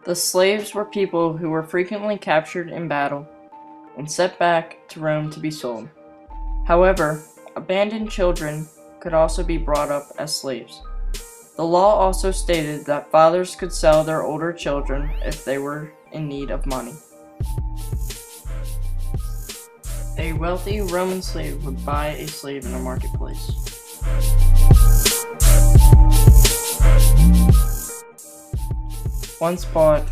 The slaves were people who were frequently captured in battle and sent back to Rome to be sold. However, abandoned children could also be brought up as slaves. The law also stated that fathers could sell their older children if they were in need of money. A wealthy Roman slave would buy a slave in a marketplace. Once bought,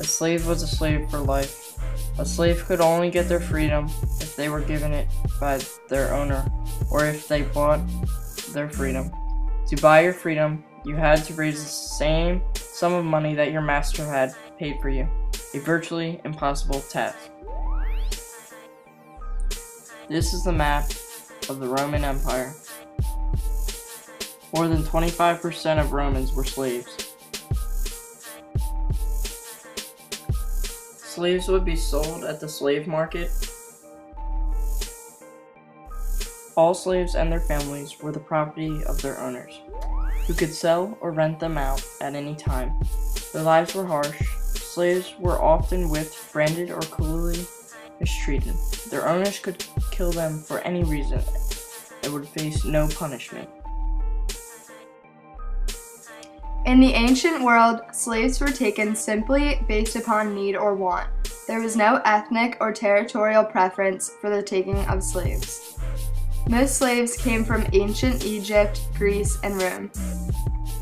a slave was a slave for life. A slave could only get their freedom if they were given it by their owner, or if they bought their freedom. To buy your freedom, you had to raise the same sum of money that your master had paid for you, a virtually impossible task. This is the map of the Roman Empire. More than 25% of Romans were slaves. Slaves would be sold at the slave market. All slaves and their families were the property of their owners, who could sell or rent them out at any time. Their lives were harsh. Slaves were often whipped, branded, or cruelly mistreated. Their owners could kill them for any reason and would face no punishment. In the ancient world, slaves were taken simply based upon need or want. There was no ethnic or territorial preference for the taking of slaves. Most slaves came from ancient Egypt, Greece, and Rome.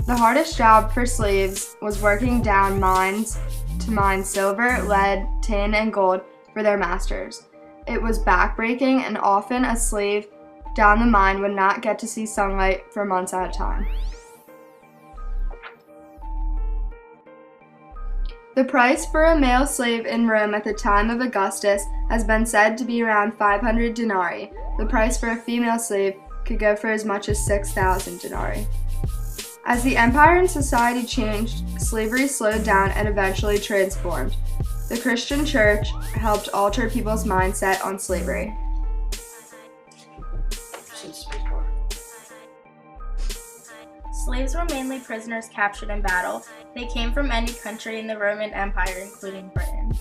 The hardest job for slaves was working down mines to mine silver, lead, tin, and gold for their masters. It was backbreaking, and often a slave down the mine would not get to see sunlight for months at a time. The price for a male slave in Rome at the time of Augustus has been said to be around 500 denarii. The price for a female slave could go for as much as 6,000 denarii. As the empire and society changed, slavery slowed down and eventually transformed. The Christian Church helped alter people's mindset on slavery. Slaves were mainly prisoners captured in battle. They came from any country in the Roman Empire, including Britain.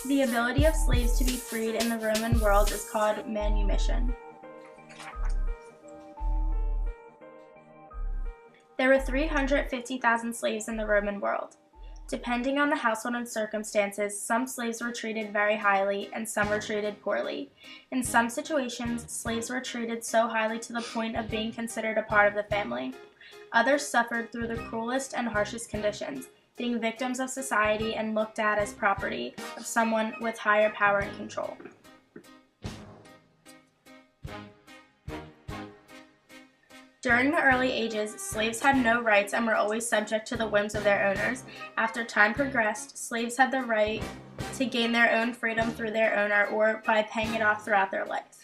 The ability of slaves to be freed in the Roman world is called manumission. There were 350,000 slaves in the Roman world. Depending on the household and circumstances, some slaves were treated very highly and some were treated poorly. In some situations, slaves were treated so highly to the point of being considered a part of the family. Others suffered through the cruelest and harshest conditions, being victims of society and looked at as property of someone with higher power and control. During the early ages, slaves had no rights and were always subject to the whims of their owners. After time progressed, slaves had the right to gain their own freedom through their owner or by paying it off throughout their life.